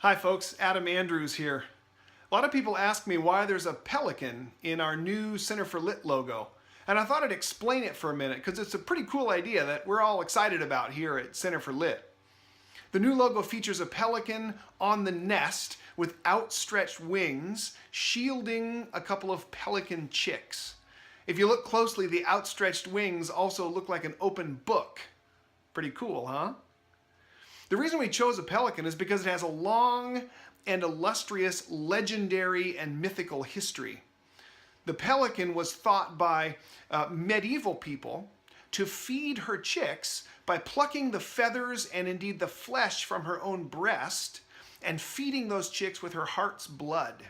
Hi folks, Adam Andrews here. A lot of people ask me why there's a pelican in our new Center for Lit logo. And I thought I'd explain it for a minute because it's a pretty cool idea that we're all excited about here at Center for Lit. The new logo features a pelican on the nest with outstretched wings, shielding a couple of pelican chicks. If you look closely, the outstretched wings also look like an open book. Pretty cool, huh? The reason we chose a pelican is because it has a long and illustrious legendary and mythical history. The pelican was thought by medieval people to feed her chicks by plucking the feathers and indeed the flesh from her own breast and feeding those chicks with her heart's blood.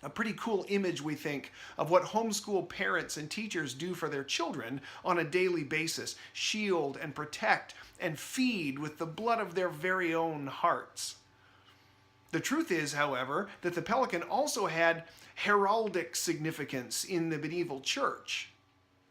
A pretty cool image, we think, of what homeschool parents and teachers do for their children on a daily basis. Shield and protect and feed with the blood of their very own hearts. The truth is, however, that the pelican also had heraldic significance in the medieval church.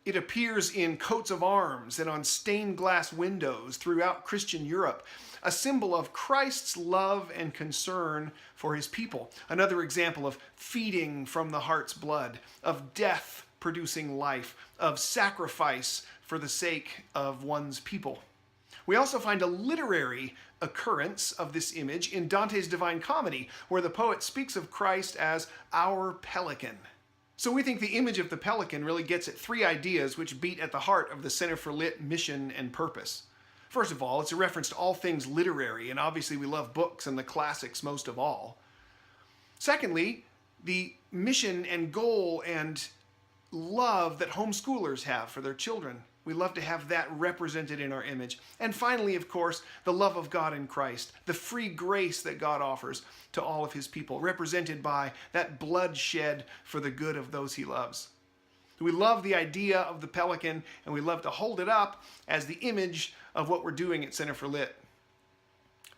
It appears in coats of arms and on stained glass windows throughout Christian Europe, a symbol of Christ's love and concern for his people. Another example of feeding from the heart's blood, of death producing life, of sacrifice for the sake of one's people. We also find a literary occurrence of this image in Dante's Divine Comedy, where the poet speaks of Christ as our pelican. So we think the image of the pelican really gets at three ideas which beat at the heart of the Center for Lit mission and purpose. First of all, it's a reference to all things literary, and obviously we love books and the classics most of all. Secondly, the mission and goal and love that homeschoolers have for their children. We love to have that represented in our image. And finally, of course, the love of God in Christ, the free grace that God offers to all of his people, represented by that blood shed for the good of those he loves. We love the idea of the pelican, and we love to hold it up as the image of what we're doing at Center for Lit.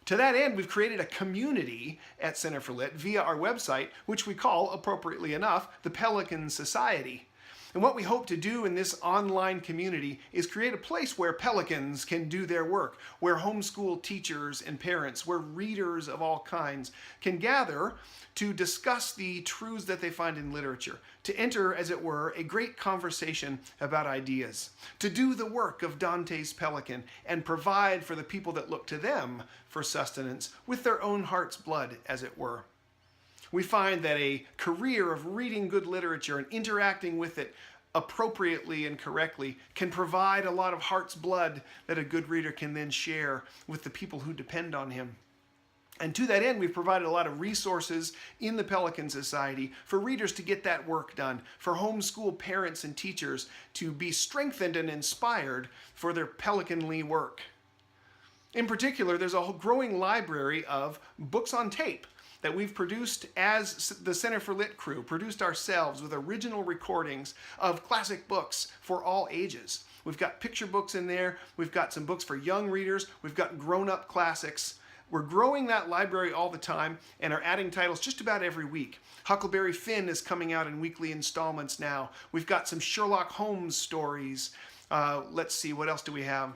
To that end, we've created a community at Center for Lit via our website, which we call, appropriately enough, the Pelican Society. And what we hope to do in this online community is create a place where pelicans can do their work, where homeschool teachers and parents, where readers of all kinds can gather to discuss the truths that they find in literature, to enter, as it were, a great conversation about ideas, to do the work of Dante's pelican and provide for the people that look to them for sustenance with their own heart's blood, as it were. We find that a career of reading good literature and interacting with it appropriately and correctly can provide a lot of heart's blood that a good reader can then share with the people who depend on him. And to that end, we've provided a lot of resources in the Pelican Society for readers to get that work done, for homeschool parents and teachers to be strengthened and inspired for their pelicanly work. In particular, there's a growing library of books on tape that we've produced as the Center for Lit crew, produced ourselves with original recordings of classic books for all ages. We've got picture books in there, we've got some books for young readers, we've got grown-up classics. We're growing that library all the time and are adding titles just about every week. Huckleberry Finn is coming out in weekly installments now. We've got some Sherlock Holmes stories. Let's see, what else do we have?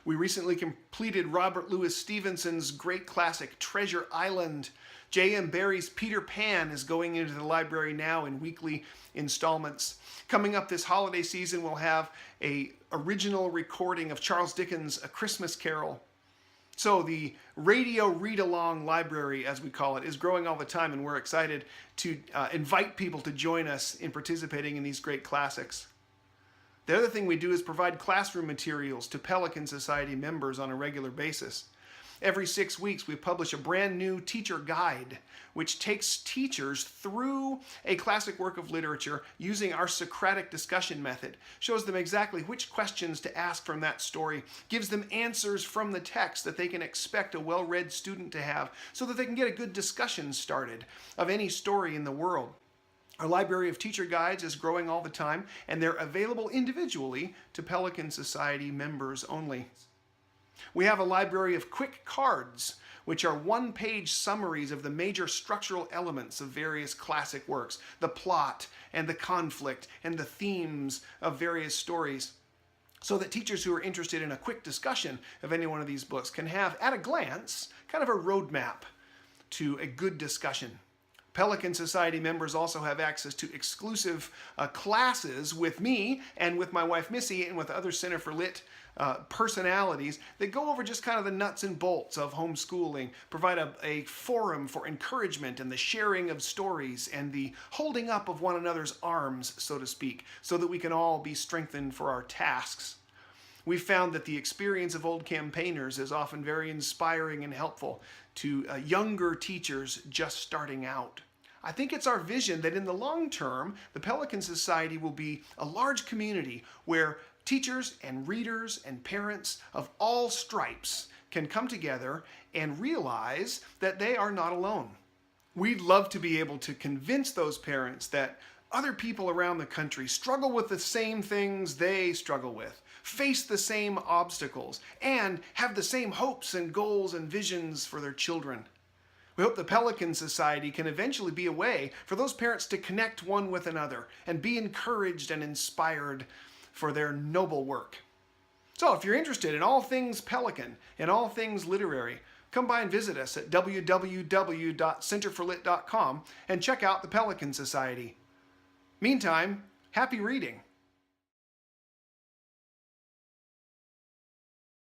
We recently completed Robert Louis Stevenson's great classic, Treasure Island. J.M. Barrie's Peter Pan is going into the library now in weekly installments. Coming up this holiday season, we'll have an original recording of Charles Dickens' A Christmas Carol. So the radio read-along library, as we call it, is growing all the time, and we're excited to invite people to join us in participating in these great classics. The other thing we do is provide classroom materials to Pelican Society members on a regular basis. Every 6 weeks, we publish a brand new teacher guide, which takes teachers through a classic work of literature using our Socratic discussion method, shows them exactly which questions to ask from that story, gives them answers from the text that they can expect a well-read student to have, so that they can get a good discussion started of any story in the world. Our library of teacher guides is growing all the time, and they're available individually to Pelican Society members only. We have a library of quick cards, which are one-page summaries of the major structural elements of various classic works, the plot and the conflict and the themes of various stories. so that teachers who are interested in a quick discussion of any one of these books can have, at a glance, kind of a roadmap to a good discussion. Pelican Society members also have access to exclusive classes with me and with my wife Missy and with other CenterForLit personalities that go over just kind of the nuts and bolts of homeschooling, provide a forum for encouragement and the sharing of stories and the holding up of one another's arms, so to speak, so that we can all be strengthened for our tasks. We've found that the experience of old campaigners is often very inspiring and helpful to younger teachers just starting out. I think it's our vision that in the long term, the Pelican Society will be a large community where teachers and readers and parents of all stripes can come together and realize that they are not alone. We'd love to be able to convince those parents that other people around the country struggle with the same things they struggle with, face the same obstacles, and have the same hopes and goals and visions for their children. We hope the Pelican Society can eventually be a way for those parents to connect one with another and be encouraged and inspired for their noble work. So if you're interested in all things Pelican and all things literary, come by and visit us at www.centerforlit.com and check out the Pelican Society. Meantime, happy reading.